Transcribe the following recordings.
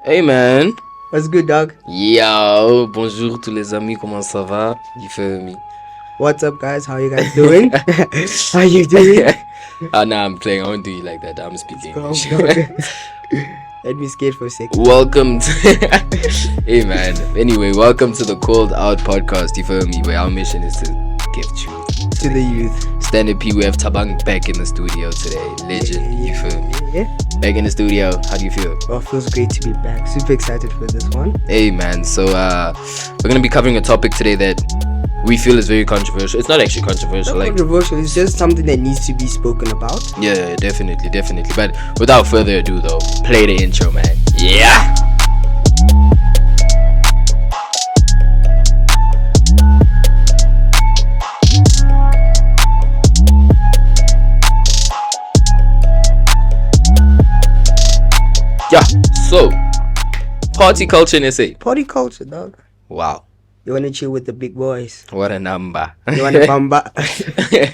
Hey man. What's good, dog? Yo, bonjour tous les amis, comment ça va? You feel me? What's up, guys? How you guys doing? How you doing? Nah, I'm playing. I won't do you like that. I'm speaking English. Let me skate for a second. Welcome to Hey man. Anyway, welcome to the Called Out podcast. You feel me? Where our mission is to give truth To the youth. Standard P, we have Tabang back in the studio today. Legend, you feel me? Yeah. Back in the studio. How do you feel? Oh, feels great to be back. Super excited for this one. Hey man, so we're gonna be covering a topic today that we feel is very controversial. It's not actually controversial, Not controversial. It's just something that needs to be spoken about. Yeah, definitely. But without further ado though, play the intro, man. Yeah. Yeah, so party culture in SA. Party culture, dog. Wow, You wanna chill with the big boys? what a number. You wanna bamba?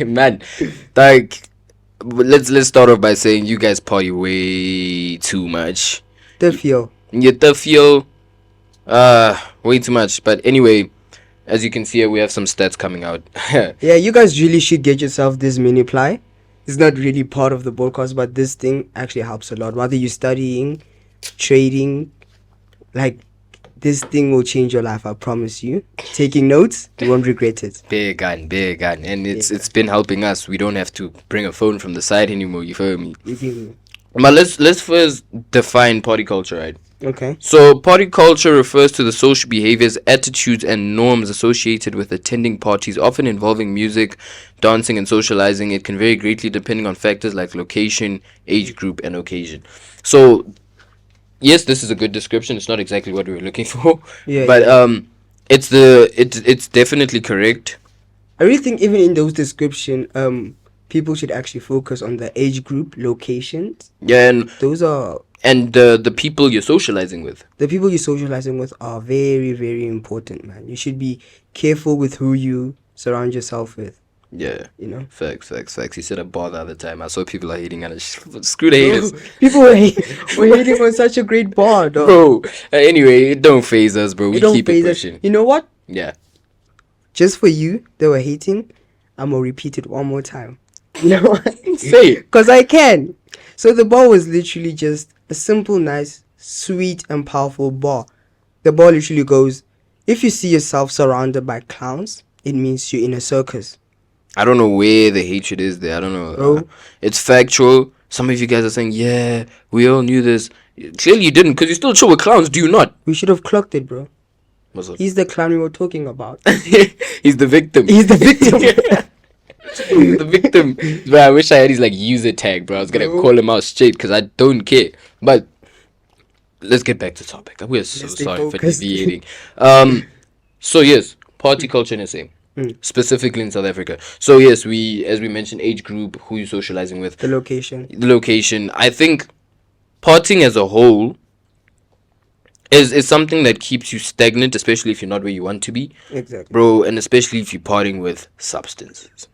Man, like, let's start off by saying you guys party way too much. The feel. You feel way too much. But anyway, as you can see here, we have some stats coming out. Yeah, you guys really should get yourself this mini ply. It's not really part of the podcast, but this thing actually helps a lot. Whether you're studying, trading, like, this thing will change your life, I promise you. Taking notes, you won't regret it. Big gun. And it's been helping us. We don't have to bring a phone from the side anymore, you feel me? But let's first define party culture, right? Okay. So party culture refers to the social behaviors, attitudes, and norms associated with attending parties, often involving music, dancing, and socializing. It can vary greatly depending on factors like location, age group, and occasion. So yes, this is a good description. It's not exactly what we were looking for, but it's definitely correct. I really think even in those description, people should actually focus on the age group, locations. Yeah, and Those are the people you're socializing with. the people you're socializing with are very, very important, man. You should be careful with who you surround yourself with. Yeah, You know. facts. You said a bar the other time. I saw people are hating on it. Screw the haters. People were hating on such a great bar, dog. Bro, anyway, it don't phase us, bro. We It don't keep it phase us. pushing. You know what? Yeah. Just for you, they were hating. I'm gonna repeat it one more time. You know what? Say it. Because I can. So the bar was literally just a simple, nice, sweet, and powerful bar. The bar literally goes, if you see yourself surrounded by clowns, it means you're in a circus. I don't know where the hatred is there. I don't know. Bro. It's factual. Some of you guys are saying, yeah, we all knew this. Clearly you didn't, because you still chill with clowns, do you not? We should have clocked it, bro. What's up? He's the clown we were talking about. He's the victim. He's the victim. He's the victim. Bro, I wish I had his like user tag, bro. I was gonna call him out straight because I don't care. But let's get back to topic. We're so Let's stay sorry for focused. deviating. So yes, party culture in SA, specifically in South Africa. So yes, as we mentioned, age group, who you socializing with, The location. the location. I think partying as a whole is something that keeps you stagnant, especially if you're not where you want to be, Exactly. bro, and especially if you're partying with substances.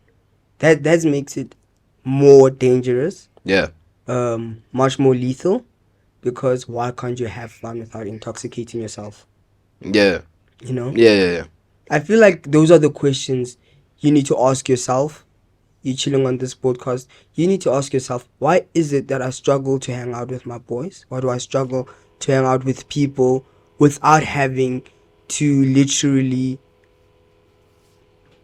That makes it more dangerous, Yeah. much more lethal, because why can't you have fun without intoxicating yourself? Yeah. You know? Yeah. I feel like those are the questions you need to ask yourself. You're chilling on this podcast. You need to ask yourself, why is it that I struggle to hang out with my boys? Why do I struggle to hang out with people without having to literally,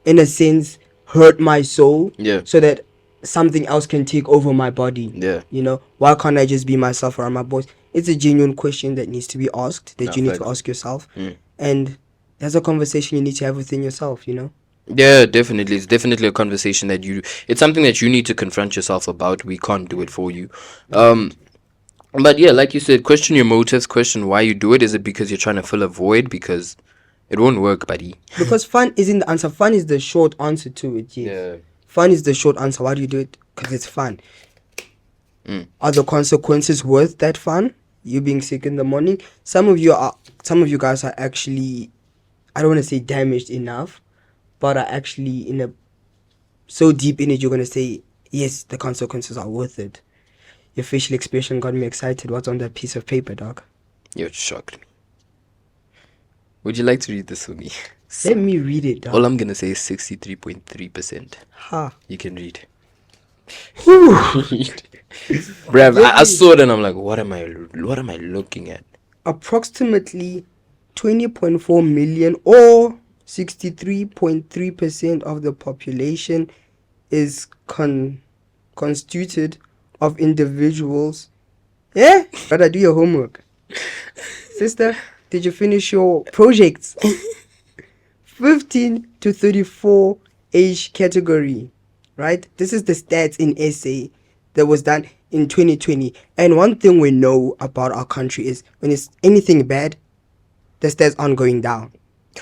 in a sense, hurt my soul Yeah. so that something else can take over my body? Yeah. You know, why can't I just be myself around my boys? It's a genuine question that needs to be asked, that Nah, you need facts. to ask yourself. Mm. And that's a conversation you need to have within yourself, you know? Yeah, definitely. It's definitely a conversation it's something that you need to confront yourself about. We can't do it for you. But yeah, like you said, question your motives, question why you do it. Is it because you're trying to fill a void? Because it won't work, buddy. Because fun isn't the answer. Fun is the short answer to it. Yes. Yeah. Fun is the short answer. Why do you do it? Because it's fun. Mm. Are the consequences worth that fun? You being sick in the morning. Some of you guys are actually, I don't want to say damaged enough, but are actually so deep in it. You're gonna say yes, the consequences are worth it. Your facial expression got me excited. What's on that piece of paper, dog? You shocked me. Would you like to read this for me? Let me read it All down. I'm gonna say is 63.3%. Ha. You can read. Whew. Bruv, Let I me- saw it and I'm like, what am I looking at? Approximately 20.4 million or 63.3% of the population is constituted of individuals. Yeah? Gotta do your homework. Sister, did you finish your projects? 15 to 34 age category, right? This is the stats in SA that was done in 2020. And one thing we know about our country is when it's anything bad, the stats aren't going down.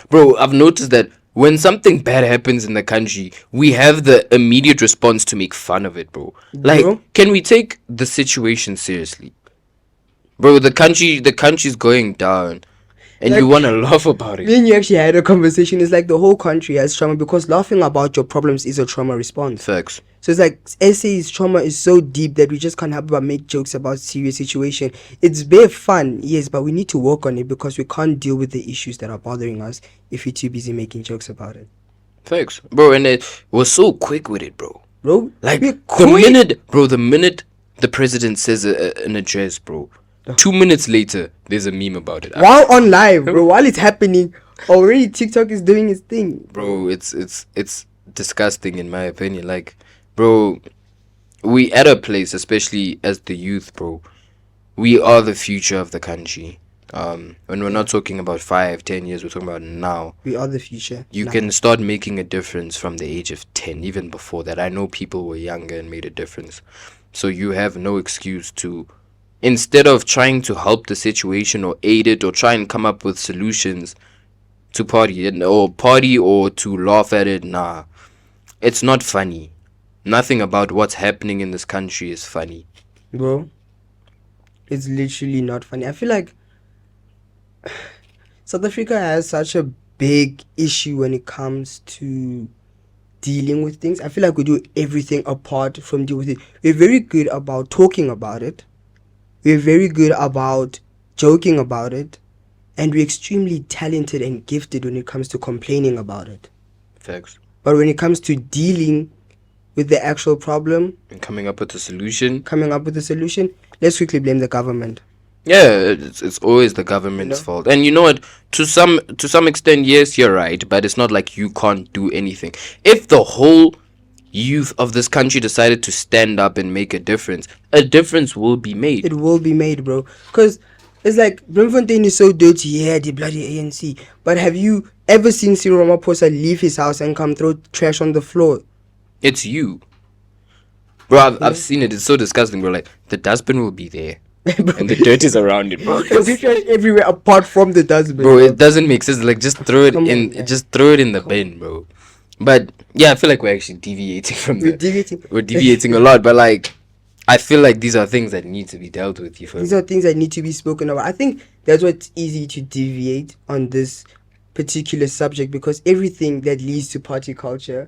Bro, I've noticed that when something bad happens in the country, we have the immediate response to make fun of it, bro. Like, Bro. can we take the situation seriously? Bro, the country's going down. And you Like- wanna laugh about it. When you actually had a conversation, it's like the whole country has trauma because laughing about your problems is a trauma response. Facts. So it's like SA's trauma is so deep that we just can't help but make jokes about serious situation. It's very fun, yes, but we need to work on it because we can't deal with the issues that are bothering us if we're too busy making jokes about it. Facts. Bro, and it was so quick with it, bro. Bro, Like, we're the quick. minute the president says an address, bro, 2 minutes later, there's a meme about it. While on live, bro, while it's happening, already TikTok is doing its thing. Bro, it's disgusting in my opinion. Like, bro, we at a place, especially as the youth, bro, we are the future of the country. When we're not talking about 5, 10 years, we're talking about now. We are the future. You Now. can start making a difference from the age of 10, even before that. I know people were younger and made a difference. So you have no excuse to, instead of trying to help the situation or aid it or try and come up with solutions to party or to laugh at it, nah. It's not funny. Nothing about what's happening in this country is funny. Bro, it's literally not funny. I feel like South Africa has such a big issue when it comes to dealing with things. I feel like we do everything apart from deal with it. We're very good about talking about it. We're very good about joking about it. And we're extremely talented and gifted when it comes to complaining about it. Facts. But when it comes to dealing with the actual problem, And coming up with a solution. coming up with a solution, let's quickly blame the government. Yeah, it's always the government's You know? fault. And you know what? To some extent, yes, you're right, but it's not like you can't do anything. If the whole youth of this country decided to stand up and make a difference will be made. It will be made, bro. Because it's like Bloemfontein is so dirty, yeah, the bloody ANC. But have you ever seen Cyril Ramaphosa leave his house and come throw trash on the floor? It's you. Bro, I've seen it. It's so disgusting, bro. Like, the dustbin will be there. And the dirt is around it, bro. There's trash everywhere apart from the dustbin. Bro, it doesn't make sense. Like, just throw it Come in. on, man. Just throw it in the bin, bro. But yeah, I feel like we're actually deviating from We're deviating. We're deviating a lot, but like, I feel like these are things that need to be dealt with. You feel These me? are things that need to be spoken about. I think that's why it's easy to deviate on this particular subject because everything that leads to party culture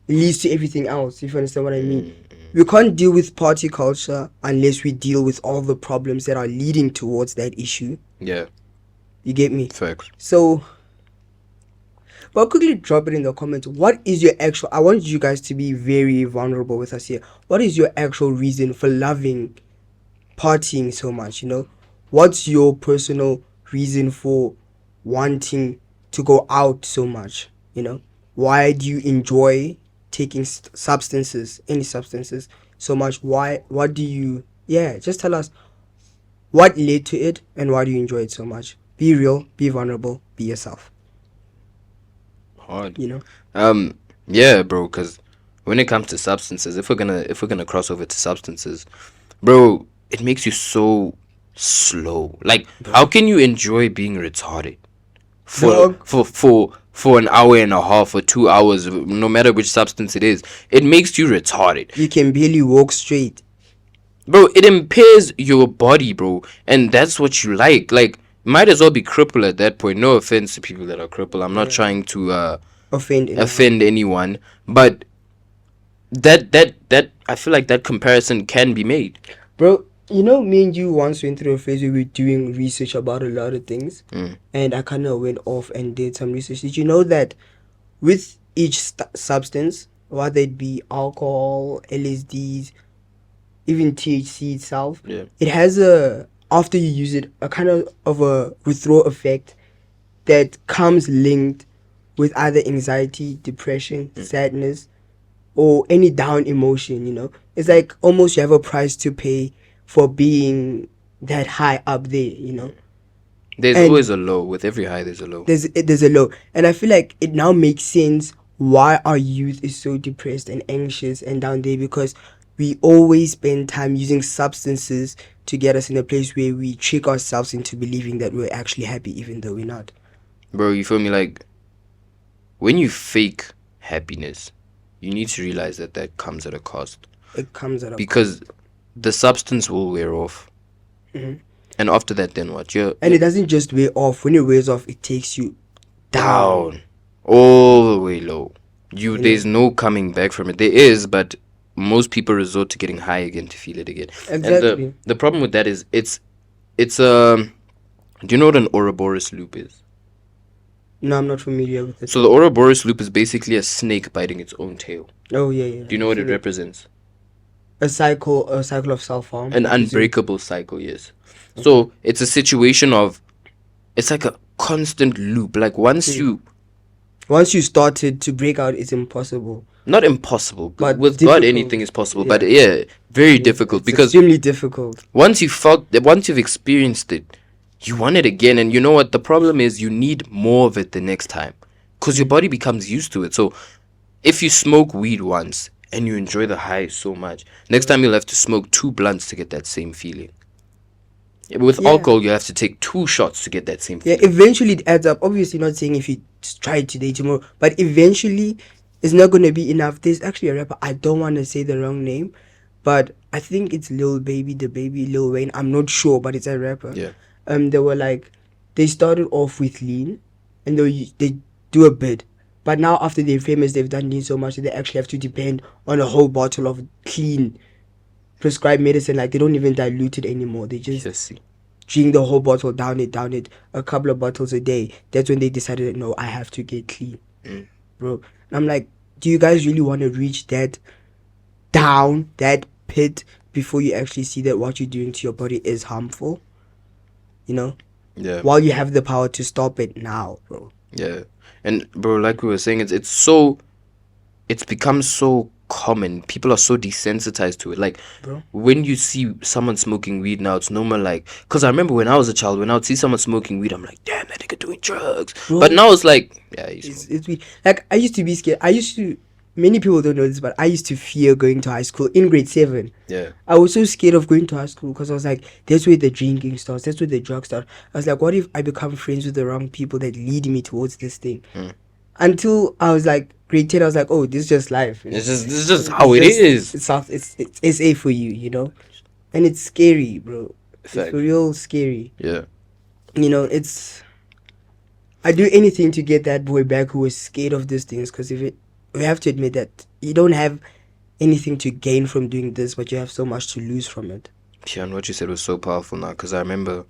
leads to everything else, if you understand what I mean. We can't deal with party culture unless we deal with all the problems that are leading towards that issue. Yeah, You get me? facts. So, but quickly drop it in the comments. What is your actual? I want you guys to be very vulnerable with us here. What is your actual reason for loving partying so much? You know, what's your personal reason for wanting to go out so much? You know, why do you enjoy taking substances, any substances, so much? Why? What do you? Yeah, just tell us what led to it and why do you enjoy it so much. Be real, be vulnerable, be yourself. Hard. You know. Yeah, bro. Because when it comes to substances, if we're gonna cross over to substances, bro, it makes you so slow. Like, how can you enjoy being retarded Dog. for an hour and a half or 2 hours, no matter which substance it is? It makes you retarded, You can barely walk straight. bro. It impairs your body, bro, and that's what you like. Like, might as well be crippled at that point. No offense to people that are crippled. I'm not trying to offend anyone, but that I feel like that comparison can be made. Bro, You know, me and you once went through a phase where we were doing research about a lot of things, Mm. and I kind of went off and did some research. Did you know that with each substance, whether it be alcohol, LSDs, even THC itself, Yeah. it has a, after you use it, a kind of a withdrawal effect that comes linked with either anxiety, depression, sadness, or any down emotion, you know. It's like almost you have a price to pay for being that high up there, you know. There's And always a low. With every high, there's a low. there's a low. And I feel like it now makes sense why our youth is so depressed and anxious and down there, because we always spend time using substances to get us in a place where we trick ourselves into believing that we're actually happy even though we're not. Bro, you feel me? Like, when you fake happiness, you need to realize that that comes at a cost. It comes at a Because the substance will wear off. Mhm. And after that, then what? And it doesn't just wear off. When it wears off, it takes you down. down. All the way low. You There's know? no coming back from it. There is, but most people resort to getting high again to feel it again. And Exactly. the problem with that is it's do you know what an Ouroboros loop is? No, I'm not familiar with it. So the Ouroboros loop is basically a snake biting its own tail. Oh yeah, yeah. Do you know what it represents? A cycle of self harm. An unbreakable cycle, yes. So it's a situation of, it's like a constant loop. Like once you started to break out, it's impossible. not impossible, But with God difficult. anything is possible. Yeah. But yeah, very difficult, It's because extremely difficult. once you've experienced it, you want it again. And you know what the problem is? You need more of it the next time, because your body becomes used to it. So if you smoke weed once and you enjoy the high so much, next time you'll have to smoke 2 blunts to get that same feeling. With Yeah. alcohol, you have to take 2 shots to get that same Yeah, feeling. eventually it adds up. Obviously, not saying if you try it today, tomorrow, but eventually it's not going to be enough. There's actually a rapper, I don't want to say the wrong name, but I think it's Lil Baby, the baby, Lil Wayne. I'm not sure, but it's a rapper. Yeah. They were like, they started off with lean and they do a bit. But now, after they're famous, they've done lean so much that they actually have to depend on a whole bottle of clean prescribed medicine. Like, they don't even dilute it anymore. They just Just see. drink the whole bottle, down it, a couple of bottles a day. That's when they decided, no, I have to get clean, bro. And I'm like, do you guys really want to reach that down, that pit, before you actually see that what you're doing to your body is harmful? You know? Yeah. While you have the power to stop it now, bro. Yeah. And bro, like we were saying, it's become so common. People are so desensitized to it. Like, Bro. when you see someone smoking weed now, it's normal. Like, because I remember when I was a child, when I would see someone smoking weed, I'm like, damn, that nigga doing drugs. Bro. But now it's like, yeah, he's It's weird. Like, I used to be scared. Many people don't know this, but I used to fear going to high school in grade 7. yeah. I was so scared of going to high school because I was like, that's where the drinking starts, that's where the drugs start. I was like, what if I become friends with the wrong people that lead me towards this thing? Until I was like grade 10, I was like, oh, this is just life. This is just how it is. It's SA for you, you know? And it's scary, bro. Fact. It's real scary. Yeah. You know, I do anything to get that boy back who was scared of these things, because we have to admit that you don't have anything to gain from doing this, but you have so much to lose from it. Yeah, and what you said was so powerful now, because I remember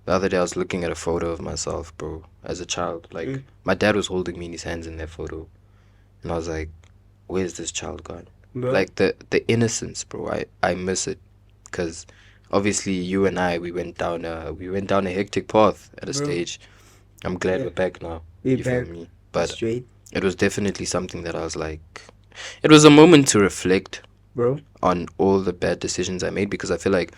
the other day I was looking at a photo of myself, bro, as a child. Like, my dad was holding me in his hands in that photo, and I was like, where's this child gone? Bro. Like, the innocence, bro. I miss it, because obviously you and I, we went down a hectic path at a Bro. stage. I'm glad we're back now. We're You feel back. me? But Straight, it was definitely something that I was like, it was a moment to reflect bro. on all the bad decisions I made, because I feel like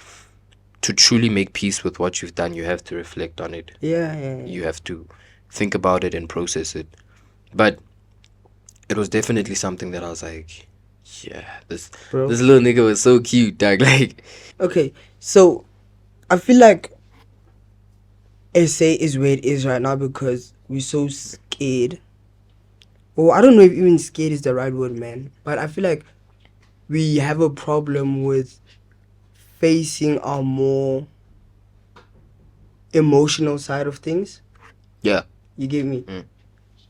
to truly make peace with what you've done, you have to reflect on it. Yeah. You have to think about it and process it. But it was definitely something that I was like, yeah, this Bro. little nigga was so cute, dog. Like, Okay, so I feel like SA is where it is right now because we're so scared. Well, I don't know if even scared is the right word, man. But I feel like we have a problem with facing our more emotional side of things. yeah, You get me?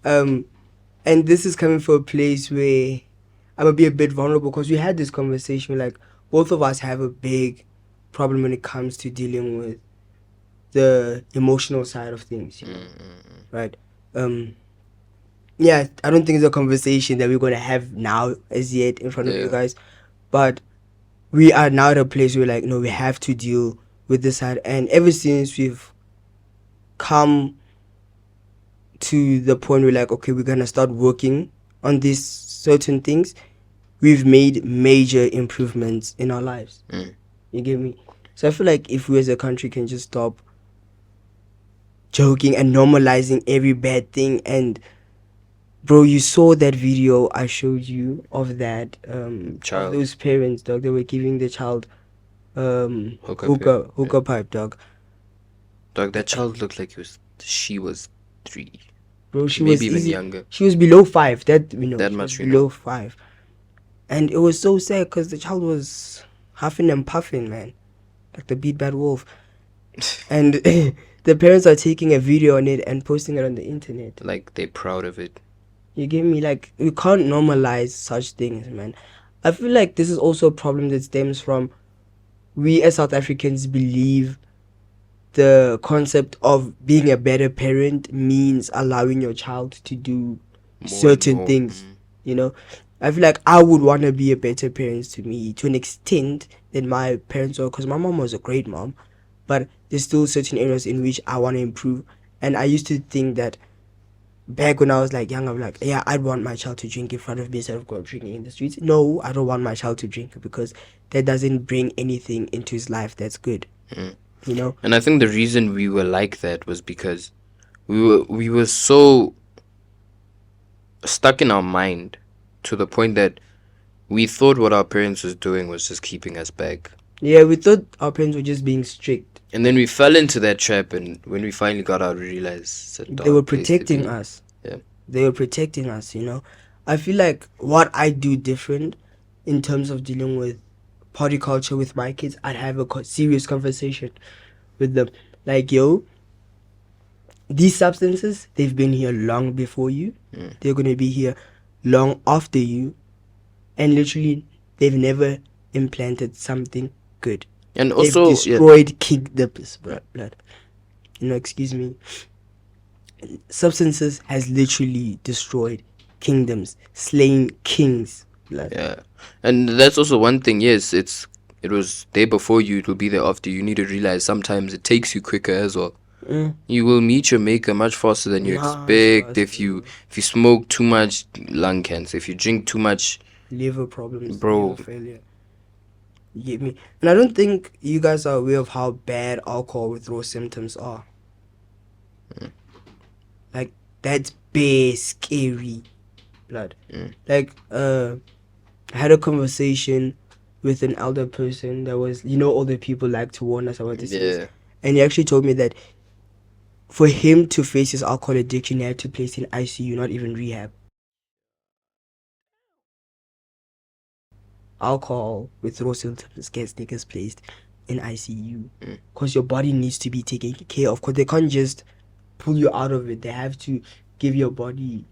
And this is coming from a place where I'm gonna be a bit vulnerable, because we had this conversation. Like, both of us have a big problem when it comes to dealing with the emotional side of things, right? Yeah, I don't think it's a conversation that we're gonna have now as yet in front of you Yeah. guys, but we are now at a place where like, no, we have to deal with this side. And ever since we've come to the point where like, okay, we're gonna start working on these certain things, we've made major improvements in our lives. You get me? So I feel like if we as a country can just stop joking and normalizing every bad thing. And bro, you saw that video I showed you of that of Child. those parents, dog. They were giving the child Hookah. hookah pipe, dog. Dog, that child looked like she was 3. Bro, she Maybe was even easy. younger. She was below 5. That we know. That She was much we below know. 5, and it was so sad because the child was huffing and puffing, man, like the beat bad wolf. And the parents are taking a video on it and posting it on the internet. Like, they're proud of it. You get me? Like, we can't normalize such things, man. I feel like this is also a problem that stems from we as South Africans believe the concept of being a better parent means allowing your child to do certain More. things. You know, I feel like I would want to be a better parent to me to an extent than my parents were, because my mom was a great mom, but there's still certain areas in which I want to improve. And I used to think that back when I was like young, I'm like, yeah, I'd want my child to drink in front of me instead of go drinking in the streets. No, I don't want my child to drink because that doesn't bring anything into his life that's good. You know? And I think the reason we were like that was because we were so stuck in our mind to the point that we thought what our parents was doing was just keeping us back. Yeah, we thought our parents were just being strict. And then we fell into that trap, and when we finally got out, we realized it's a They were dark place to protecting be. us. Yeah. They were protecting us, you know? I feel like what I do different in terms of dealing with party culture with my kids, I'd have a serious conversation with them. Like, yo, these substances, they've been here long before you. They're going to be here long after you. And literally, they've never implanted something good. And They've also, destroyed kingdoms, blood. You know, excuse me. Substances has literally destroyed kingdoms, slain kings, blood. yeah. And that's also one thing. Yes, it was there before you, it will be there after you. You need to realize sometimes it takes you quicker as well. You will meet your maker much faster than you Much expect. faster. If you smoke too much, lung cancer. If you drink too much, Liver problems, bro. liver failure. You get me? And I don't think you guys are aware of how bad alcohol withdrawal symptoms are. Like, that's big, scary, blood. Like, I had a conversation with an elder person that was, you know, older people like to warn us about this. Yeah. And he actually told me that for him to face his alcohol addiction, he had to place in ICU, not even rehab. Alcohol withdrawal symptoms gets niggas placed in ICU because your body needs to be taken care of. Because they can't just pull you out of it. They have to give your body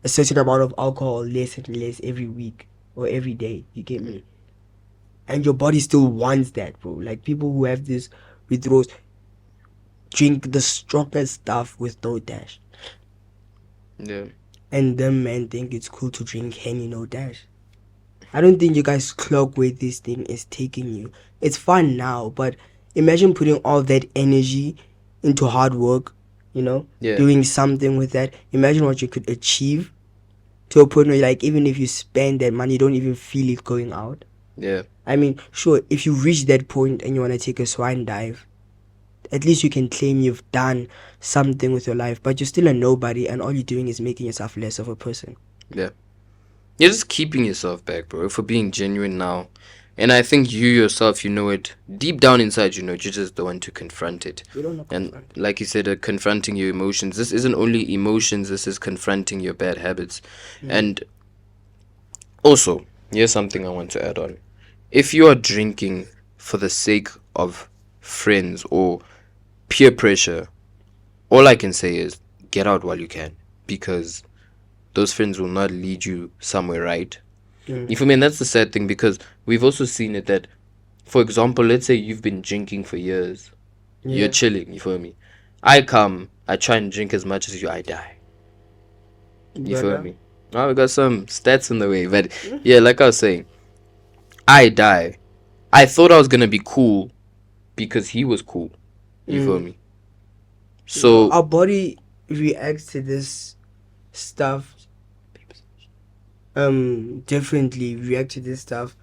a certain amount of alcohol, less and less every week or every day. You get me? And your body still wants that, bro. Like, people who have this withdrawals drink the strongest stuff with no dash. Yeah. And them men think it's cool to drink Henny no dash. I don't think you guys clock where this thing is taking you. It's fun now, but imagine putting all that energy into hard work, you know, doing something with that. Imagine what you could achieve to a point where, like, even if you spend that money, you don't even feel it going out. Yeah. I mean, sure, if you reach that point and you want to take a swine dive, at least you can claim you've done something with your life, but you're still a nobody, and all you're doing is making yourself less of a person. Yeah. You're just keeping yourself back, bro, for being genuine now. And I think you yourself, you know it. Deep down inside, you know, you're just the one to confront it. You don't know. And like you said, confronting your emotions. This isn't only emotions, this is confronting your bad habits. And also, here's something I want to add on. If you are drinking for the sake of friends or peer pressure, all I can say is get out while you can, because those friends will not lead you somewhere right. You feel me? And that's the sad thing, because we've also seen it that For example, let's say you've been drinking for years. You're Yeah. chilling, you feel me? I come, I try and drink as much as you, I die. You feel Brother. me? Now we got some stats in the way, but yeah, like I was saying, I die. I thought I was gonna be cool because he was cool. You feel Mm. me? Bro, So our body reacts to this stuff differently. React to this stuff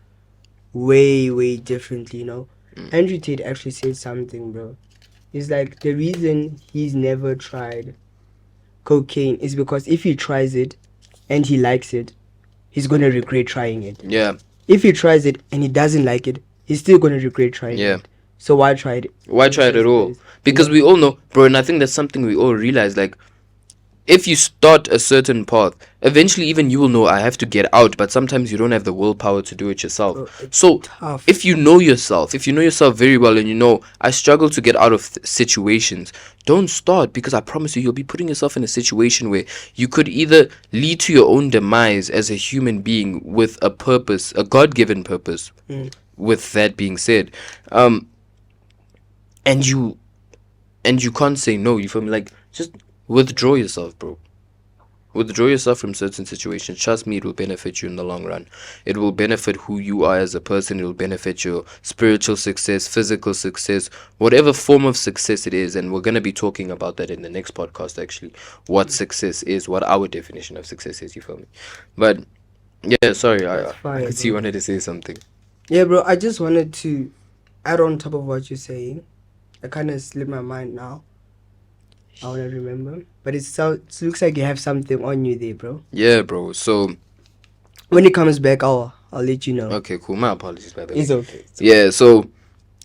way differently, you know. Andrew Tate actually said something, bro. He's like, the reason he's never tried cocaine is because if he tries it and he likes it, he's gonna regret trying it. yeah, If he tries it and he doesn't like it, he's still gonna regret trying yeah. it. So why try it Why in the try it at first all? place? Because we all know, bro, and I think that's something we all realize. Like, if you start a certain path, eventually even you will know I have to get out, but sometimes you don't have the willpower to do it yourself. Bro, it's So tough. if you know yourself very well and you know I struggle to get out of situations, don't start, because I promise you, you'll be putting yourself in a situation where you could either lead to your own demise as a human being with a purpose, a God-given purpose. With that being said, and you can't say no. You feel me? Like, just withdraw yourself, bro. Withdraw yourself from certain situations. Trust me, it will benefit you in the long run. It will benefit who you are as a person. It will benefit your spiritual success, physical success, whatever form of success it is. And we're going to be talking about that in the next podcast, actually. What success is, what our definition of success is, you feel me? But, yeah, sorry, That's I fire, could see you bro. wanted to say something. Yeah, bro, I just wanted to add on top of what you're saying. I kind of slipped my mind now. I want to remember. But it looks like you have something on you there, bro. Yeah, bro. So, When it comes back, I'll let you know. okay, cool. My apologies, by the way. It's okay. Yeah, so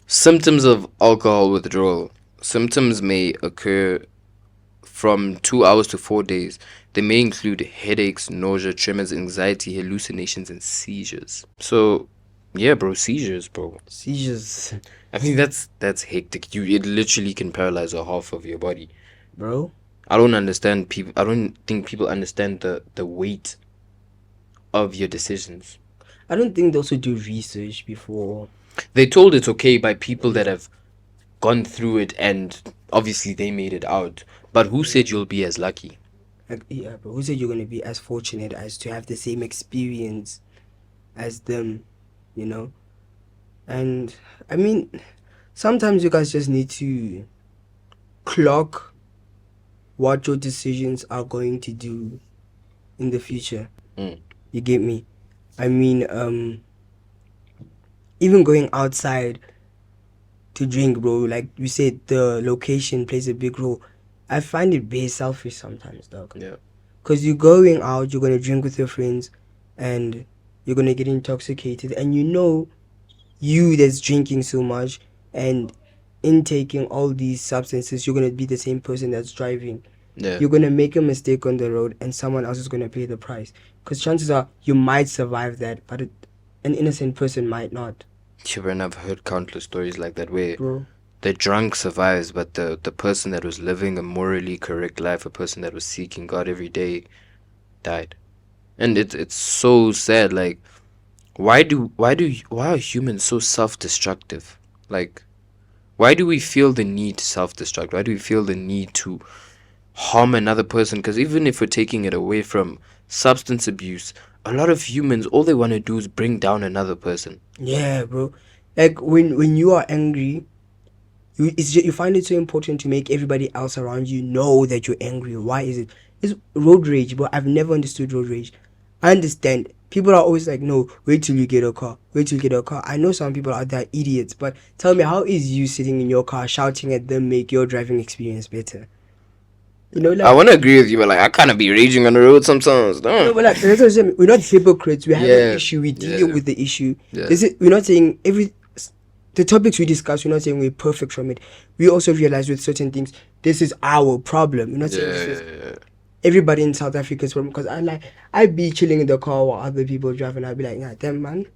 symptoms of alcohol withdrawal. Symptoms may occur from 2 hours to 4 days. They may include headaches, nausea, tremors, anxiety, hallucinations, and seizures. So, yeah, bro, seizures, bro. Seizures, I mean, that's hectic. It literally can paralyze a half of your body. bro. I don't understand people. I don't think people understand the weight of your decisions. I don't think they also do research before. They told it's okay by people that have gone through it, and obviously they made it out. But who said you'll be as lucky? Like, yeah, bro. Who said you're gonna be as fortunate as to have the same experience as them? You know. And I mean, sometimes you guys just need to clock what your decisions are going to do in the future. You get me? I mean, even going outside to drink, bro, like you said, the location plays a big role. I find it very selfish sometimes, dog. Yeah. Because you're going out, you're going to drink with your friends, and you're going to get intoxicated. And you know, you that's drinking so much and intaking all these substances, you're going to be the same person that's driving. Yeah. You're going to make a mistake on the road, and someone else is going to pay the price. Because chances are you might survive that, but an innocent person might not. Yeah, and I've heard countless stories like that where Bro. the drunk survives, but the person that was living a morally correct life, a person that was seeking God every day, died. And it's so sad. Like, why are humans so self-destructive? Like, why do we feel the need to self-destruct? Why do we feel the need to harm another person? Because even if we're taking it away from substance abuse, a lot of humans, all they want to do is bring down another person. Yeah, bro. Like when you are angry, you find it so important to make everybody else around you know that you're angry. Why is it? It's road rage, but I've never understood road rage. I understand. People are always like, no, wait till you get a car. Wait till you get a car. I know some people out there are idiots, but tell me, how is you sitting in your car shouting at them make your driving experience better? You know, like, I want to agree with you, but like, I kind of be raging on the road sometimes. no, but like, that's what I'm saying. We're not hypocrites. We have Yeah, an issue. We're dealing with the issue. Yeah. We're not saying the topics we discuss, we're not saying we're perfect from it. We also realize with certain things, this is our problem. We're not saying this is everybody in South Africa's problem. Because I'd be chilling in the car while other people driving. I'd be like, nah, them man.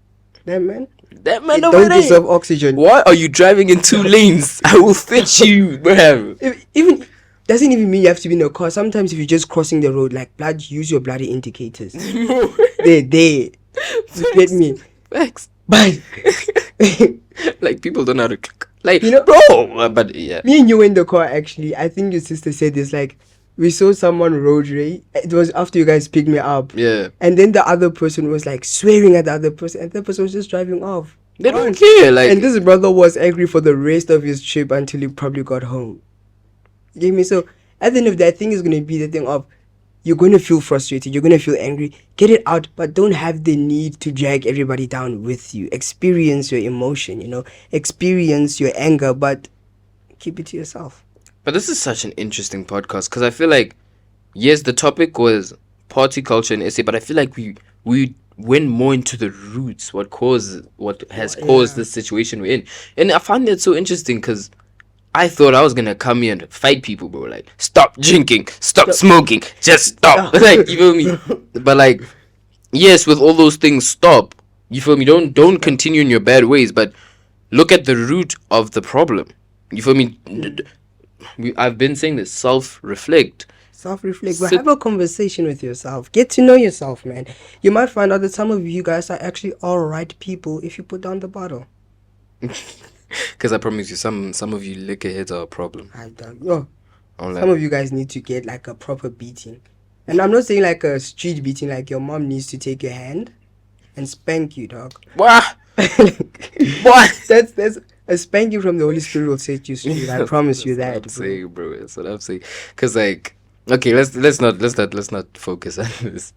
That man They over don't there. deserve oxygen. Why are you driving in two lanes? I will fetch you, bro. Even doesn't even mean you have to be in a car. Sometimes if you're just crossing the road, like, use your bloody indicators. They you get me. Facts. But Like, people don't know how to click. Like, You know- bro. But yeah. Me and you were in the car, actually. I think your sister said this, like, we saw someone road rage. It was after you guys picked me up. Yeah. And then the other person was like swearing at the other person, and the person was just driving off. They don't care. Like, And this brother was angry for the rest of his trip until he probably got home. You get me? So at the end of that, I think it's gonna be the thing of, you're gonna feel frustrated, you're gonna feel angry, get it out, but don't have the need to drag everybody down with you. Experience your emotion, experience your anger, but keep it to yourself. but this is such an interesting podcast because I feel like, yes, the topic was party culture in SA, but I feel like we went more into the roots, what has caused this situation we're in, and I find that so interesting because I thought I was gonna come here and fight people, bro. Like, stop drinking, stop smoking, just stop. Like, you feel me? But like, yes, with all those things, stop. You feel me? Don't continue in your bad ways, but look at the root of the problem. You feel me? I've been saying this. Self-reflect. Self-reflect, but Sit- have a conversation with yourself. Get to know yourself, man. You might find out that some of you guys are actually all right people if you put down the bottle. Because I promise you, some of you liquor heads are a problem. I don't know. I'm Some like, of you guys need to get like a proper beating. And I'm not saying like a street beating, like your mom needs to take your hand and spank you, dog. what? What? That's a spanking from the Holy Spirit will set you straight. I promise you that, That's bro. what I'm saying, bro. That's what I'm saying. Because like, okay, let's not focus on this.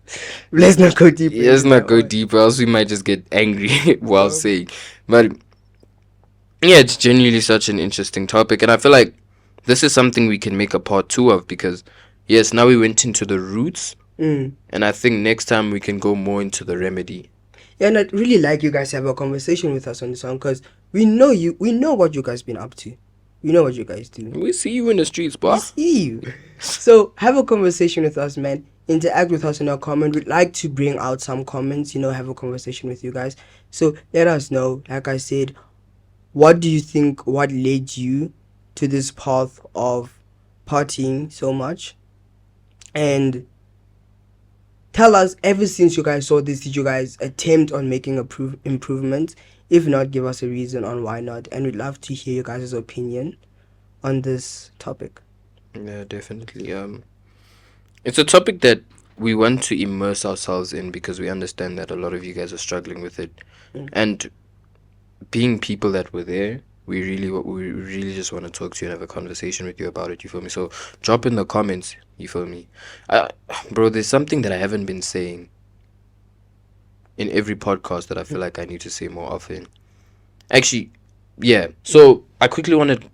Let's not go deeper. Let's into not that go one. deeper, else we might just get angry while Well. saying. But yeah, it's genuinely such an interesting topic, and I feel like this is something we can make a part 2 of because yes, now we went into the roots, Mm. and I think next time we can go more into the remedy. Yeah, and I'd really like you guys to have a conversation with us on this one, because we know what you guys been up to. We know what you guys do. We see you in the streets, We boy. see you. So have a conversation with us, man. Interact with us in our comment. We'd like to bring out some comments, have a conversation with you guys. So let us know. Like I said, what do you think, what led you to this path of partying so much? And tell us, ever since you guys saw this, did you guys attempt on making improvements? If not, give us a reason on why not. And we'd love to hear your guys' opinion on this topic. Yeah, definitely. It's a topic that we want to immerse ourselves in because we understand that a lot of you guys are struggling with it, and being people that were there, we really just want to talk to you and have a conversation with you about it. You feel me? So drop in the comments. You feel me? Bro, there's something that I haven't been saying in every podcast that I feel like I need to say more often. Actually, yeah. So I quickly wanted,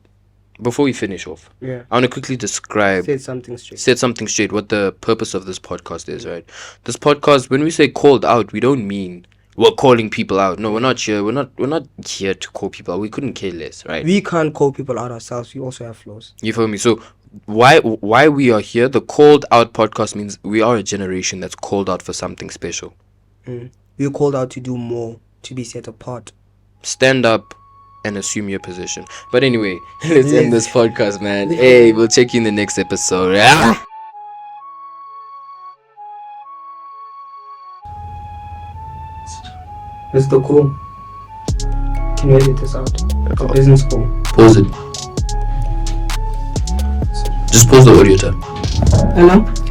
before we finish off, Yeah. I want to quickly describe, Said something straight. set something straight, what the purpose of this podcast is, right? This podcast, when we say called out, we don't mean we're calling people out. No, we're not here. We're not here to call people out. We couldn't care less, right? We can't call people out ourselves. We also have flaws. You feel me? So why we are here? The called out podcast means we are a generation that's called out for something special. We're called out to do more, to be set apart. Stand up and assume your position. But anyway, let's end this podcast, man. Hey, we'll check you in the next episode. Let's go cool. Can you edit this out? It's a business call. Pause it. Just pause the audio tab. Hello?